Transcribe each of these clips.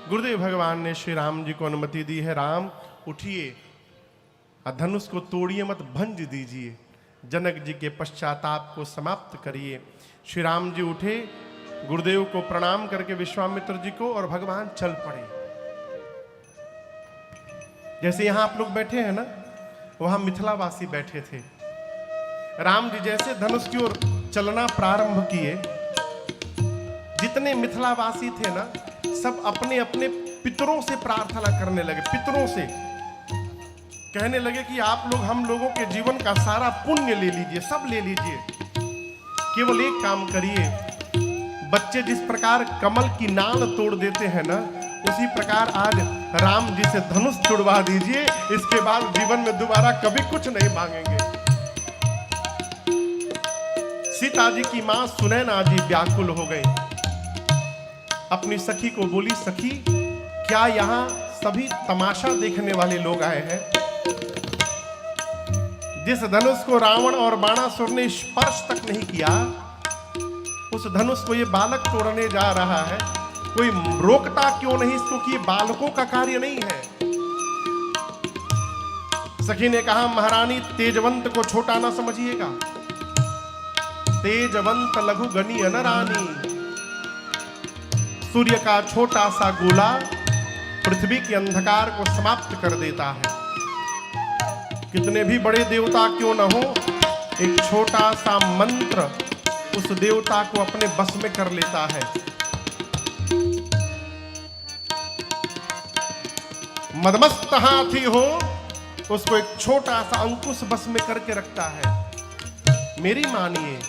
गुरुदेव भगवान ने श्री राम जी को अनुमति दी है, राम उठिए, धनुष को तोड़िए मत, भंज दीजिए, जनक जी के पश्चाताप को समाप्त करिए। श्री राम जी उठे, गुरुदेव को प्रणाम करके विश्वामित्र जी को, और भगवान चल पड़े। जैसे यहां आप लोग बैठे हैं ना, वहां मिथिलावासी बैठे थे। राम जी जैसे धनुष की ओर चलना प्रारंभ किए, जितने मिथिलावासी थे ना, सब अपने अपने पितरों से प्रार्थना करने लगे। पितरों से कहने लगे कि आप लोग हम लोगों के जीवन का सारा पुण्य ले लीजिए, सब ले लीजिए, केवल एक काम करिए, बच्चे जिस प्रकार कमल की नाल तोड़ देते हैं ना, उसी प्रकार आज राम जी से धनुष छुड़वा दीजिए। इसके बाद जीवन में दोबारा कभी कुछ नहीं मांगेंगे। सीता जी की मां सुनैना जी व्याकुल हो गई, अपनी सखी को बोली, सखी क्या यहां सभी तमाशा देखने वाले लोग आए हैं? जिस धनुष को रावण और बाणासुर ने स्पर्श तक नहीं किया, उस धनुष को ये बालक तोड़ने जा रहा है। कोई रोकता क्यों नहीं इसको कि ये बालकों का कार्य नहीं है। सखी ने कहा, महारानी तेजवंत को छोटा ना समझिएगा, तेजवंत लघु गणी अनरानी। सूर्य का छोटा सा गोला पृथ्वी के अंधकार को समाप्त कर देता है। कितने भी बड़े देवता क्यों न हो, एक छोटा सा मंत्र उस देवता को अपने बस में कर लेता है। मदमस्त हाथी हो, उसको एक छोटा सा अंकुश बस में करके रखता है। मेरी मानिए,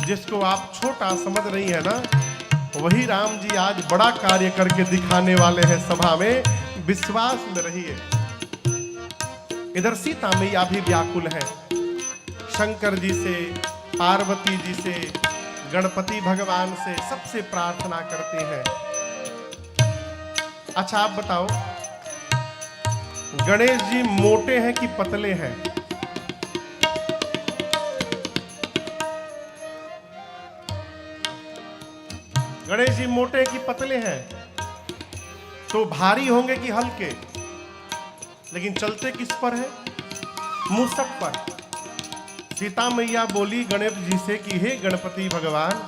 जिसको आप छोटा समझ रही है ना, वही राम जी आज बड़ा कार्य करके दिखाने वाले हैं सभा में। विश्वास में रहिए। इधर सीता मैया भी व्याकुल है, शंकर जी से, पार्वती जी से, गणपति भगवान से, सबसे प्रार्थना करते हैं। अच्छा आप बताओ, गणेश जी मोटे हैं कि पतले हैं? गणेश जी मोटे कि पतले हैं? तो भारी होंगे कि हल्के? लेकिन चलते किस पर है? मूसक पर। सीता मैया बोली गणेश जी से कि हे गणपति भगवान,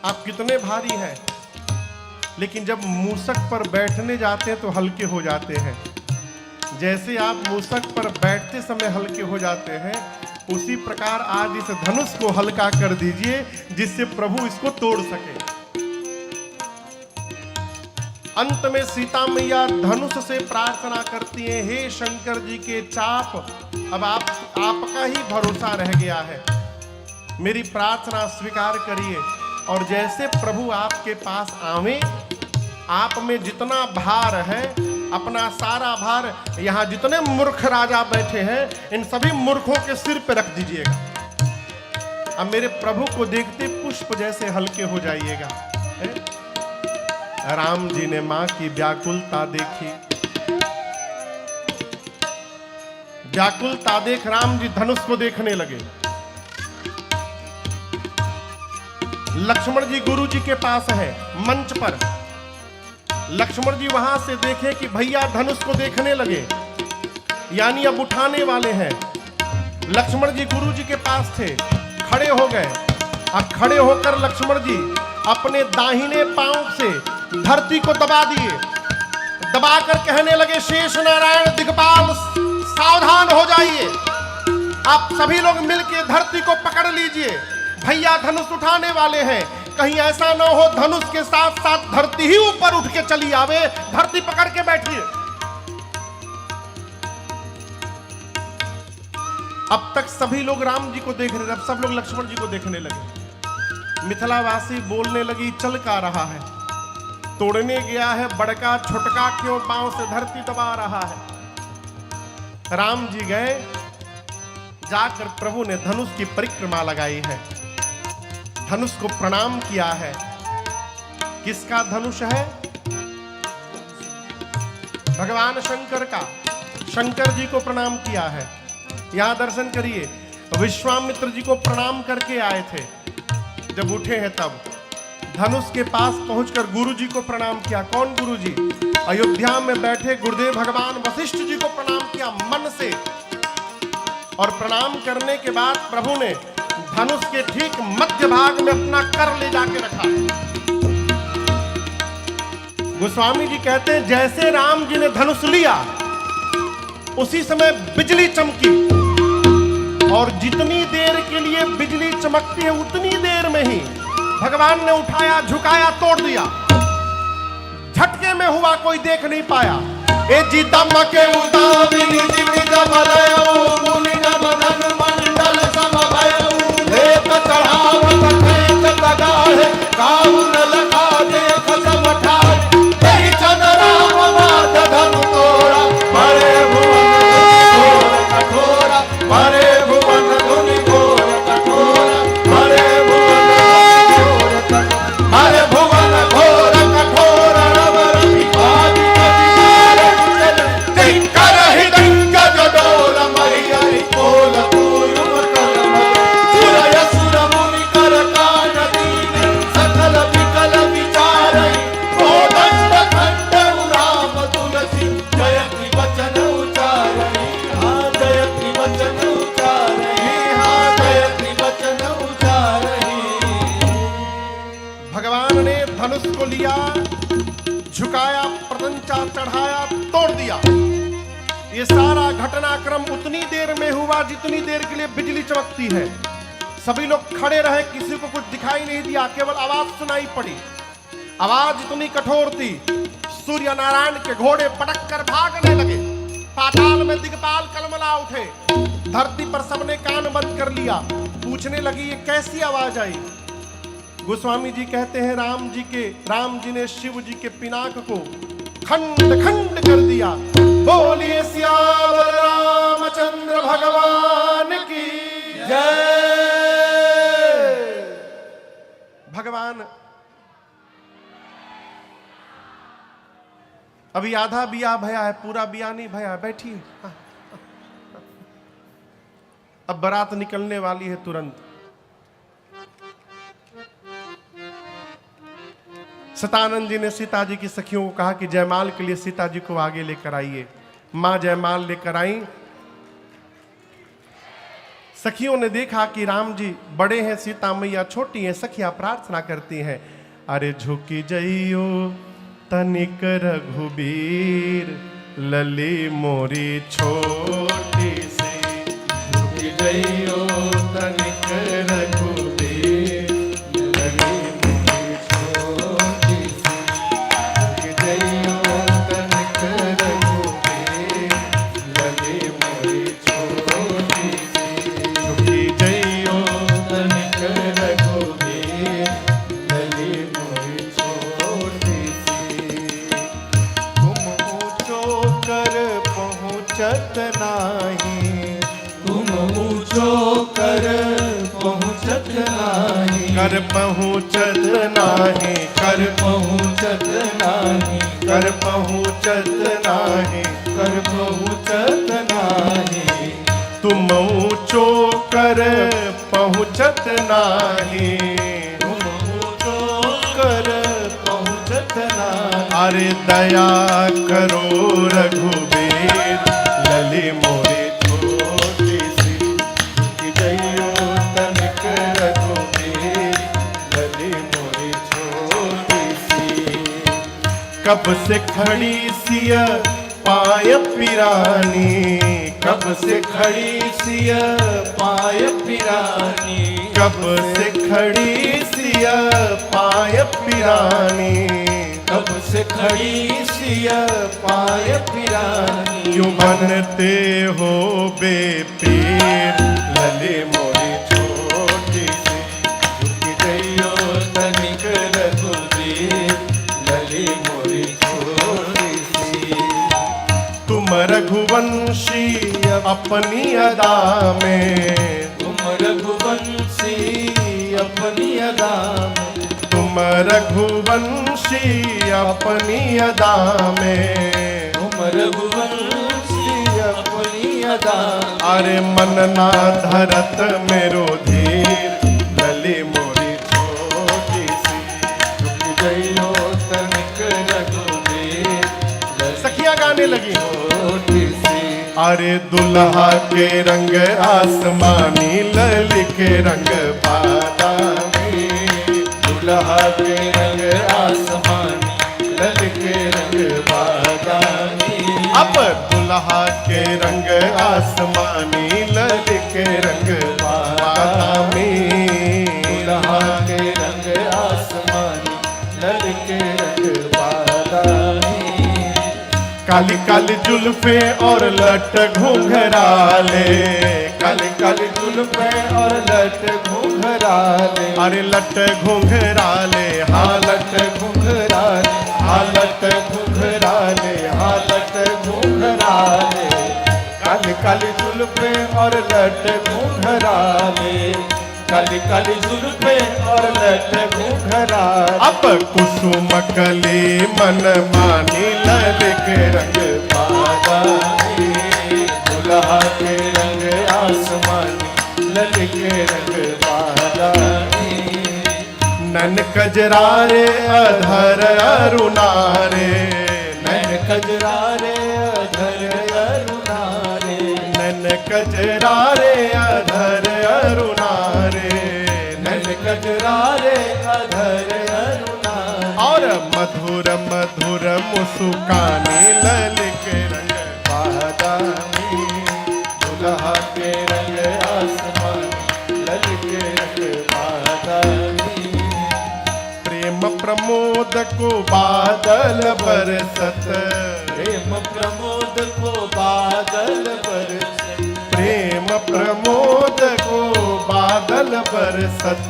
आप कितने भारी हैं, लेकिन जब मूसक पर बैठने जाते हैं तो हल्के हो जाते हैं। जैसे आप मूसक पर बैठते समय हल्के हो जाते हैं, उसी प्रकार आज इस धनुष को हल्का कर दीजिए, जिससे प्रभु इसको तोड़ सके। अंत में सीता मैया धनुष से प्रार्थना करती हैं, हे शंकर जी के चाप, अब आपका ही भरोसा रह गया है, मेरी प्रार्थना स्वीकार करिए। और जैसे प्रभु आपके पास आवे, आप में जितना भार है, अपना सारा भार यहाँ जितने मूर्ख राजा बैठे हैं, इन सभी मूर्खों के सिर पे रख दीजिएगा। अब मेरे प्रभु को देखते पुष्प जैसे हल्के हो जाइएगा। राम जी ने मां की व्याकुलता देखी। व्याकुलता देख राम जी धनुष को देखने लगे। लक्ष्मण जी गुरु जी के पास है मंच पर। लक्ष्मण जी वहां से देखे कि भैया धनुष को देखने लगे, यानी अब उठाने वाले हैं। लक्ष्मण जी गुरु जी के पास थे, खड़े हो गए। अब खड़े होकर लक्ष्मण जी अपने दाहिने पांव से धरती को दबा दिए। दबाकर कहने लगे, शेष नारायण दिग्पाल सावधान हो जाइए, आप सभी लोग मिलकर धरती को पकड़ लीजिए, भैया धनुष उठाने वाले हैं। कहीं ऐसा न हो धनुष के साथ साथ धरती ही ऊपर उठ के चली आवे। धरती पकड़ के बैठिए। अब तक सभी लोग राम जी को देख रहे थे, अब सब लोग लक्ष्मण जी को देखने लगे। मिथिलावासी बोलने लगी, चल का रहा है, तोड़ने गया है बड़का, छोटका क्यों पांव से धरती दबा रहा है। राम जी गए, जाकर प्रभु ने धनुष की परिक्रमा लगाई है, धनुष को प्रणाम किया है। किसका धनुष है? भगवान शंकर का। शंकर जी को प्रणाम किया है। यहां दर्शन करिए, विश्वामित्र जी को प्रणाम करके आए थे, जब उठे हैं तब धनुष के पास पहुंचकर गुरुजी को प्रणाम किया। कौन गुरुजी? अयोध्या में बैठे गुरुदेव भगवान वशिष्ठ जी को प्रणाम किया मन से। और प्रणाम करने के बाद प्रभु ने धनुष के ठीक मध्य भाग में अपना कर ले जाके रखा। गोस्वामी जी कहते हैं जैसे राम जी ने धनुष लिया उसी समय बिजली चमकी, और जितनी देर के लिए बिजली चमकती है उतनी देर में ही भगवान ने उठाया, झुकाया, तोड़ दिया। झटके में हुआ, कोई देख नहीं पाया। ए जी दमके उताविनी जिमि जबलयो मुनि नमन मंडल समभयो लेत चढ़ावत खेत तगाहे काहुन लखा देख सब ठाए तेहि चंद्राम मात धनु तोड़ा बड़े भुवन कठोरा बड़े भुवन धुनि घोर कठोरा बड़े भुवन घोर कठोरा रवर विवादी कर ही दंग जडोल मैया कोल पूयुम कलम सुरय सुर मुनि कर कान दीन सकल विकल विचारई कोदंड खंड राम तुलसी जयति वचन उचारई हाँ जयति वचन उचारई हाँ जयति वचन उचारई। भगवान ने धनुष को लिया, झुकाया, प्रतंचा चढ़ाया, तोड़ दिया। ये सारा घटनाक्रम उतनी देर में हुआ जितनी देर के लिए बिजली चमकती है। सभी लोग खड़े रहे, किसी को कुछ दिखाई नहीं दिया, केवल आवाज सुनाई पड़ी। आवाज इतनी कठोर थी, सूर्य नारायण के घोड़े पटक कर भागने लगे। पाताल में दिग्पाल कलमला उठे, धरती पर सबने कान बंद कर लिया। पूछने लगी ये कैसी आवाज आई? गोस्वामी जी कहते हैं राम जी ने शिव जी के पिनाक को खंड खंड कर दिया। बोलिए सियावर रामचंद्र भगवान की जय। भगवान अभी आधा बिया भया है, पूरा बिया नहीं भया। बैठिए, अब बारात निकलने वाली है तुरंत। सतानंद जी ने सीता जी की सखियों को कहा कि जयमाल के लिए सीता जी को आगे लेकर आइए। मां जयमाल लेकर आई। सखियों ने देखा कि राम जी बड़े हैं, सीता मैया छोटी हैं। सखियां प्रार्थना करती हैं, अरे झुकी जइयो तनिक रघुबीर लली मोरी छोटी सी झुकी जइयो तनिक रघुबीर लली मोरी छोटी सी झुकी जइयो तनिक रघुबीर लली मोरी छोटी सी झुकी जइयो तनिक रघुबीर लली मोरी छोटी सी। तुम ऊंचो कर पहुँचत नाही, तुम ऊंचो कर पहुँचत नाही, कर पहुँचत नाही, कर पहुँचत नाही, कर पहुँचत नाही, कर पहुँचत नाही। तुम ऊंचो कर पहुँचत नाही, तुम ऊंचो कर पहुँचत नाही। अरे दया करो रघुबीर लली मोरी छोटी सी झुकी जइयो तनिक रघुबीर लली मोरी छोटी सी। कब से खड़ी सिया पाय पिरानी, कब से खड़ी सिया पाय पिरानी, कब से खड़ी सिया पाय पिरानी, कब से खड़ी सिया पाय पिरानी। क्यों बनते हो बेपीर लली मोरी छोटी सी झुकी जइयो तनिक रघुबीर लली मोरी छोटी सी। तुम रघुवंशी अपनी अदा में, तुम रघुवंशी अपनी अदा में, तुम रघुवंशी अपनी अदा में, तुम रघुवंशी अपनी अदा। अरे मन ना धरत मेरो धीर लली मोरी छोटी सी लगी। होठ से अरे दुल्हा के रंग आसमानी, लल के रंग बादामी। दुल्हा के रंग आसमानी, लल के रंग बादामी। अब दुल्हा के रंग आसमानी, लल के रंग बादामी। दुल्हा के रंग आसमानी, लल के रंग बादामी। काली काली जुल्फे और लट घुंघराले, काली काली जुल्फे और लट घुंघराले। अरे लट घुंघराले, हाँ लट घुंघराले, हाँ लट घुंघराले, हाँ लट घुंघराले। काली काली जुल्फे और लट घुंघराले, काली काली जुल्फे और लट घुंघराले। अब कुसुम कली मन मानी, लल के रंग बादामी। दुल्हा के रंग आसमानी, लल के रंग बादामी। नन कजरारे अधर अरुणारे, नैन कजरारे अधर अरुणारे। नन कजरारे अधर अरुणारे। नैन कजरारे अधर अरुणारे। और मधुर मधुर मुस्कानी, लल के रंग बादामी। दुल्हा के रंग आसमानी, लल के रंग बादामी। प्रेम प्रमोद को बादल बरसत, प्रेम प्रमोद को बादल बरसत। प्रेम प्रमोद को बादल बरसत।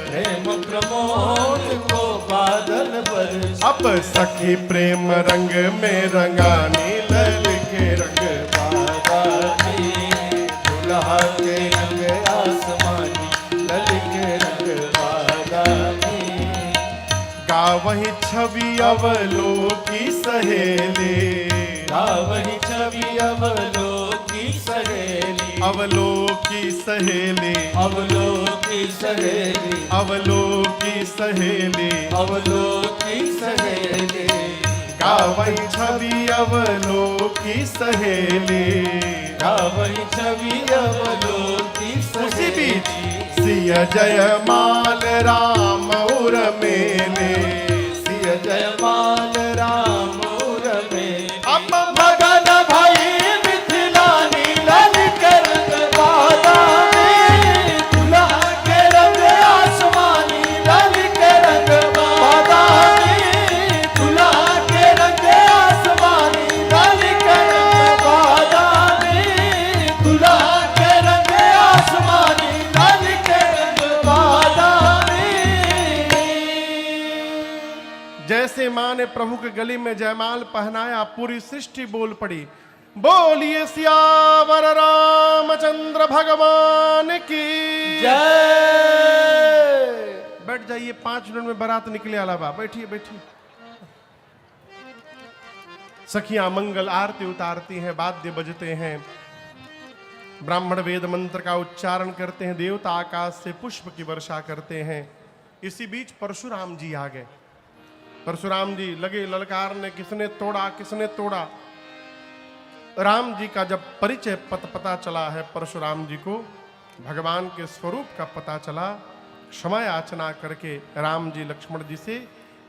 प्रेम प्रमोद को बादल बरसत। अब सखी प्रेम रंग में रंगानी, लल के रंग बादामी। दुल्हा के रंग आसमानी, लल के रंग बादामी। गावही छवि अवलोकी सहेली, गावही छवि अवलोकी सहेली। अवलोकी सहेली, अवलोकी सहेली। अवलोकी सहेली। अवलोकी सहेली। गावही छवि अवलोकी सहेली। गावही छवि अवलोकी उसी सहेली। बीच सिय जयमाल राम उर मेले, सिय जयमाल राम उर में। अब मगन भई मिथिलानी, लल के रंग बादामी। दुल्हा के रंग आसमानी, लल के रंग बादामी। दुल्हा के रंग आसमानी, लल के रंग बादामी। दुल्हा के रंग आसमानी, लल के रंग बादामी। जैसे माँ ने प्रभु के गले में जयमाल पहनाया, पूरी सृष्टि बोल पड़ी, बोलिए सियावर रामचंद्र भगवान की। जय। बैठ जाइए, 5 मिनट में बारात निकले अलावा। बैठिए बैठिए। सखियां मंगल आरती उतारती हैं, वाद्य बजते हैं, ब्राह्मण वेद मंत्र का उच्चारण करते हैं, देवता आकाश से पुष्प की वर्षा करते हैं। इसी बीच परशुराम जी आ गए। परशुराम जी लगे ललकारने, किसने तोड़ा किसने तोड़ा। राम जी का जब परिचय पता चला है परशुराम जी को, भगवान के स्वरूप का पता चला, क्षमा याचना करके राम जी लक्ष्मण जी से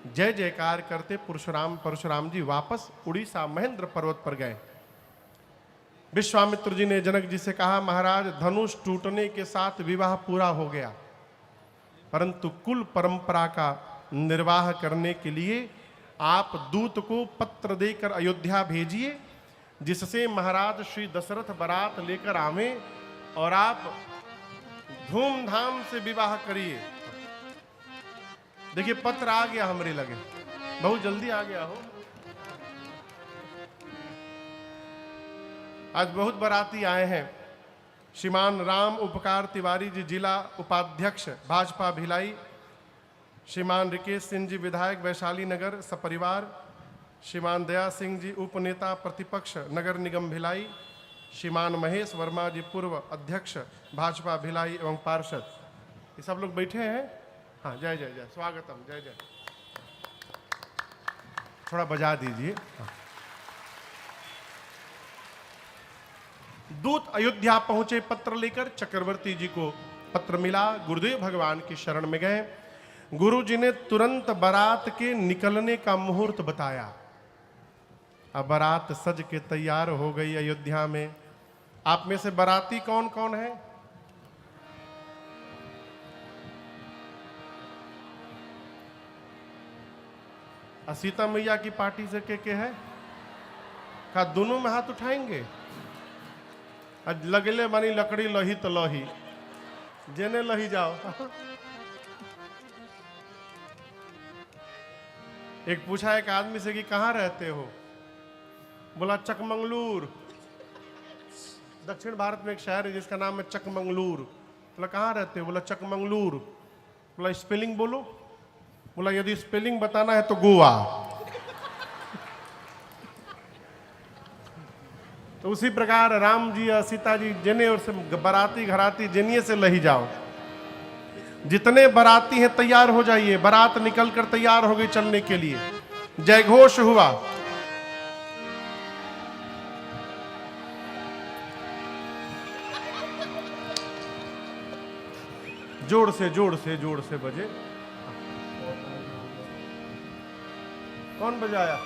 जय जयकार करते परशुराम जी वापस उड़ीसा महेंद्र पर्वत पर गए। विश्वामित्र जी ने जनक जी से कहा, महाराज धनुष टूटने के साथ विवाह पूरा हो गया, परंतु कुल परंपरा का निर्वाह करने के लिए आप दूत को पत्र देकर अयोध्या भेजिए, जिससे महाराज श्री दशरथ बारात लेकर आवे और आप धूमधाम से विवाह करिए। देखिए पत्र आ गया हमरे लगे, बहुत जल्दी आ गया हो। आज बहुत बाराती आए हैं। श्रीमान राम उपकार तिवारी जी जिला उपाध्यक्ष भाजपा भिलाई, श्रीमान रिकेश सिंह जी विधायक वैशाली नगर सपरिवार, श्रीमान दया सिंह जी उपनेता प्रतिपक्ष नगर निगम भिलाई, श्रीमान महेश वर्मा जी पूर्व अध्यक्ष भाजपा भिलाई एवं पार्षद, ये सब लोग बैठे हैं। हाँ जय जय जय, स्वागतम, जय जय। थोड़ा बजा दीजिए। हाँ। दूत अयोध्या पहुंचे पत्र लेकर। चक्रवर्ती जी को पत्र मिला, गुरुदेव भगवान की शरण में गए। गुरु जी ने तुरंत बारात के निकलने का मुहूर्त बताया। अब बारात सज के तैयार हो गई अयोध्या में। आप में से बाराती कौन कौन है? सीता मैया की पार्टी से के है? का दोनों में हाथ उठाएंगे? आज लगले बनी लकड़ी लही तो लही, जेने लही जाओ। एक पूछा एक आदमी से कि कहाँ रहते हो? बोला चकमंगलूर। दक्षिण भारत में एक शहर है जिसका नाम है चकमंगलूर। बोला कहाँ रहते हो? बोला चकमंगलूर। बोला स्पेलिंग बोलो। बोला यदि स्पेलिंग बताना है तो गोवा। तो उसी प्रकार राम जी और सीता जी जिन्हें और से बाराती घराती जिन्हें से लही जाओ। जितने बाराती हैं तैयार हो जाइए। बारात निकलकर तैयार हो गई चलने के लिए। जय घोष हुआ। जोर से बजे। कौन बजाया?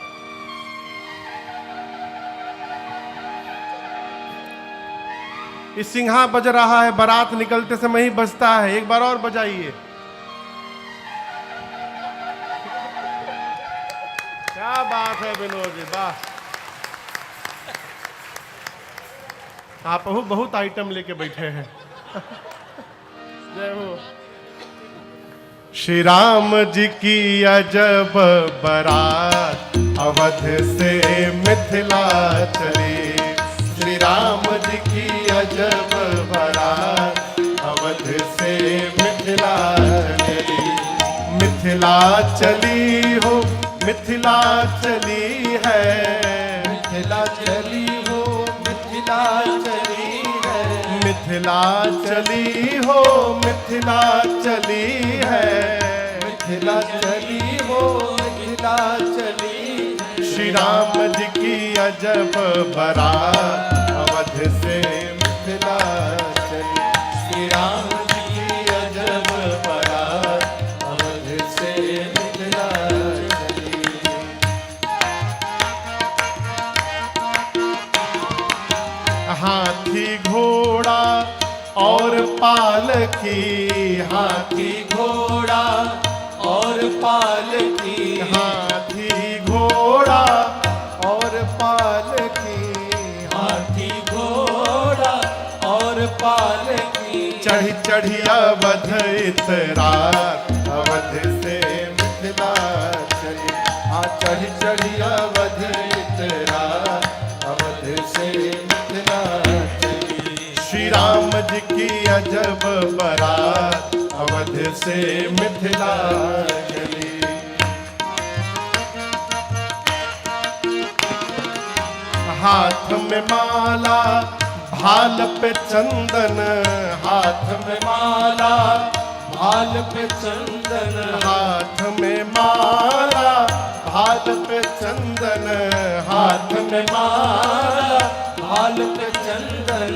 इस सिंहा बज रहा है, बारात निकलते समय ही बजता है। एक बार और बजाइए। क्या बात है विनोद जी, वाह। आप बहुत आइटम लेके बैठे हैं। जय हो। श्री राम जी की अजब बारात अवध से मिथिला चली। श्री राम जी की अजब बारात अवध से मिथिला चली। मिथिला चली हो, मिथिला चली है। मिथिला चली हो, मिथिला चली है। मिथिला चली हो, मिथिला चली है। मिथिला चली हो, मिथिला चली। श्री राम जी की अजब बारात अवध से मिथिला चली। श्री राम जी की अजब बारात अवध से मिथिला चली। हाथी घोड़ा और पालकी। हाथी घोड़ा और पालकी। हाथी घोड़ा और पालकी। हाथी घोड़ा और पालकी। चढ़ी चढ़ी अवध इतरात अवध से मिथिला चली। चढ़ी चढ़ी अवध इतरात अवध से मिथिला चली। श्री राम जी की अजब बारात अवध से मिथिला चली। हाथ में माला भाल पे चंदन। हाथ में माला भाल पे चंदन। हाथ में माला भाल पे चंदन। हाथ में माला भाल पे चंदन।